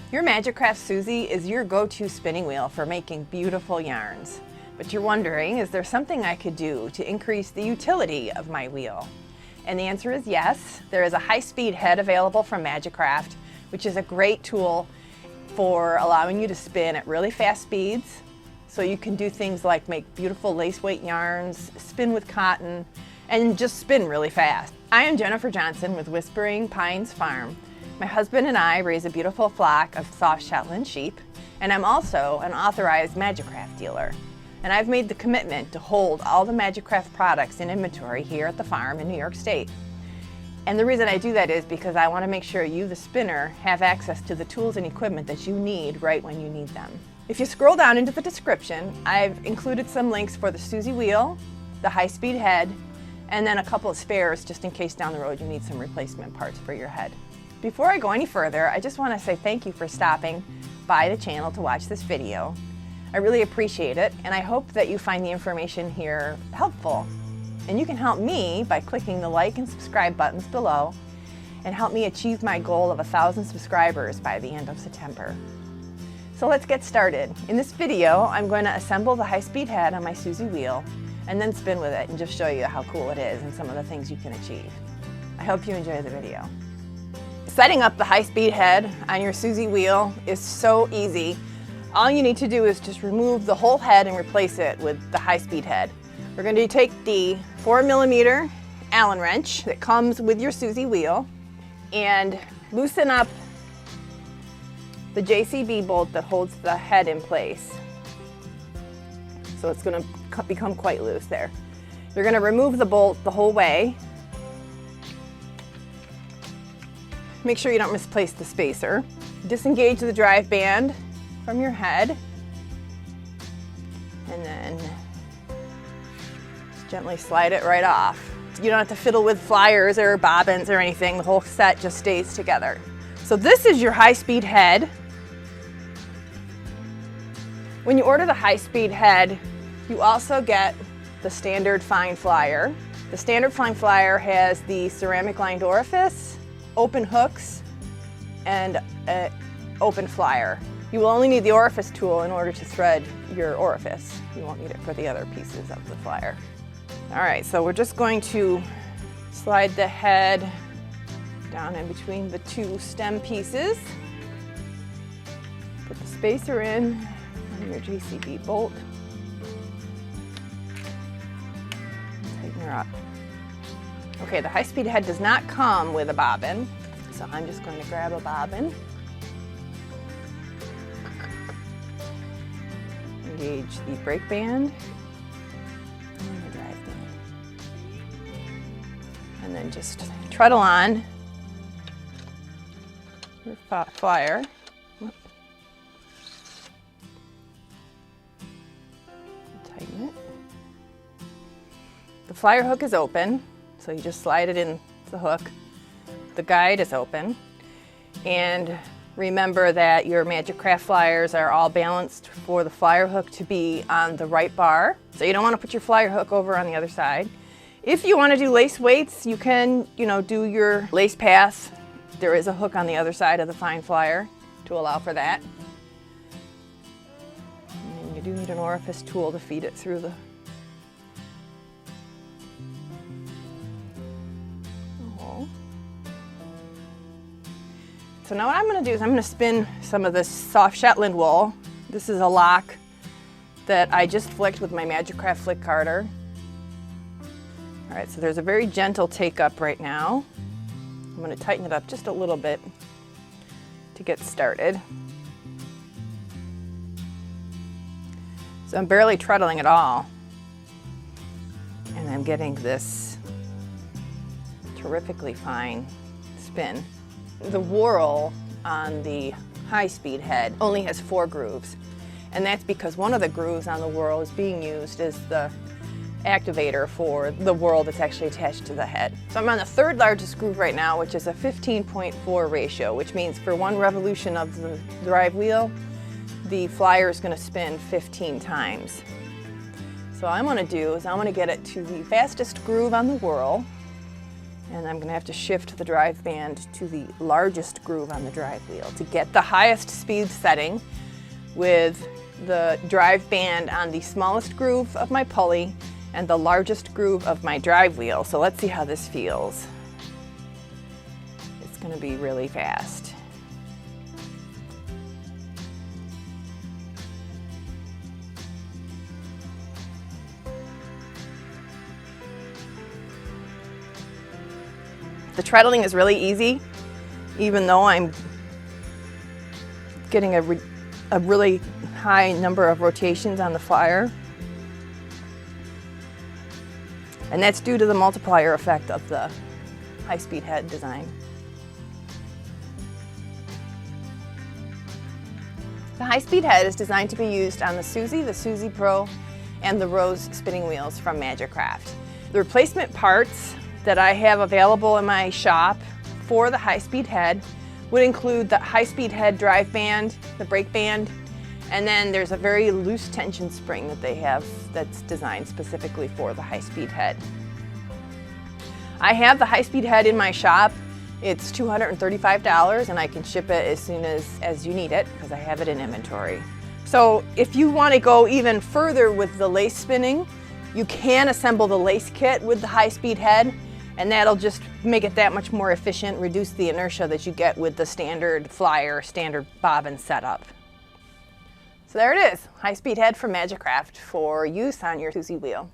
Your Majacraft Suzie is your go-to spinning wheel for making beautiful yarns. But you're wondering, is there something I could do to increase the utility of my wheel? And the answer is yes. There is a high-speed head available from Majacraft, which is a great tool for allowing you to spin at really fast speeds. So you can do things like make beautiful lace weight yarns, spin with cotton, and just spin really fast. I am Jennifer Johnson with Whispering Pines Farm. My husband and I raise a beautiful flock of soft Shetland sheep, and I'm also an authorized Majacraft dealer. And I've made the commitment to hold all the Majacraft products in inventory here at the farm in New York State. And the reason I do that is because I want to make sure you, the spinner, have access to the tools and equipment that you need right when you need them. If you scroll down into the description, I've included some links for the Suzie wheel, the high-speed head, and then a couple of spares just in case down the road you need some replacement parts for your head. Before I go any further, I just want to say thank you for stopping by the channel to watch this video. I really appreciate it, and I hope that you find the information here helpful. And you can help me by clicking the like and subscribe buttons below and help me achieve my goal of 1,000 subscribers by the end of September. So let's get started. In this video, I'm going to assemble the high-speed head on my Suzie wheel and then spin with it and just show you how cool it is and some of the things you can achieve. I hope you enjoy the video. Setting up the high-speed head on your Suzie wheel is so easy. All you need to do is just remove the whole head and replace it with the high-speed head. We're going to take the 4mm Allen wrench that comes with your Suzie wheel and loosen up the JCB bolt that holds the head in place. So it's going to become quite loose there. You're going to remove the bolt the whole way. Make sure you don't misplace the spacer. Disengage the drive band from your head, and then just gently slide it right off. You don't have to fiddle with flyers or bobbins or anything. The whole set just stays together. So this is your high-speed head. When you order the high-speed head, you also get the standard fine flyer. The standard fine flyer has the ceramic lined orifice, open hooks, and an open flyer. You will only need the orifice tool in order to thread your orifice. You won't need it for the other pieces of the flyer. All right, so we're just going to slide the head down in between the two stem pieces. Put the spacer in on your JCB bolt. Tighten her up. Okay, the high-speed head does not come with a bobbin, so I'm just going to grab a bobbin. Engage the brake band and the drive band. And then just treadle on your flyer. Tighten it. The flyer hook is open, so you just slide it in the hook. The guide is open. And remember that your Majacraft flyers are all balanced for the flyer hook to be on the right bar. So you don't want to put your flyer hook over on the other side. If you want to do lace weights, you can, do your lace path. There is a hook on the other side of the fine flyer to allow for that. And you do need an orifice tool to feed it through the hole. So now what I'm going to do is I'm going to spin some of this soft Shetland wool. This is a lock that I just flicked with my Majacraft flick carder. All right, so there's a very gentle take up right now. I'm going to tighten it up just a little bit to get started. So I'm barely treadling at all. And I'm getting this terrifically fine spin. The whorl on the high-speed head only has 4 grooves, and that's because one of the grooves on the whorl is being used as the activator for the whorl that's actually attached to the head. So I'm on the 3rd largest groove right now, which is a 15.4 ratio, which means for 1 revolution of the drive wheel, the flyer is going to spin 15 times. So what I'm going to do is I'm going to get it to the fastest groove on the whorl, And I'm going to have to shift the drive band to the largest groove on the drive wheel to get the highest speed setting with the drive band on the smallest groove of my pulley and the largest groove of my drive wheel. So let's see how this feels. It's going to be really fast. The treadling is really easy, even though I'm getting a really high number of rotations on the flyer. And that's due to the multiplier effect of the high-speed head design. The high-speed head is designed to be used on the Suzie Pro, and the Rose spinning wheels from Majacraft. The replacement parts that I have available in my shop for the high-speed head would include the high-speed head drive band, the brake band, and then there's a very loose tension spring that they have that's designed specifically for the high-speed head. I have the high-speed head in my shop. It's $235 and I can ship it as soon as you need it because I have it in inventory. So if you want to go even further with the lace spinning, you can assemble the lace kit with the high-speed head, and that'll just make it that much more efficient, reduce the inertia that you get with the standard flyer, standard bobbin setup. So there it is, high-speed head from Majacraft for use on your Suzie wheel.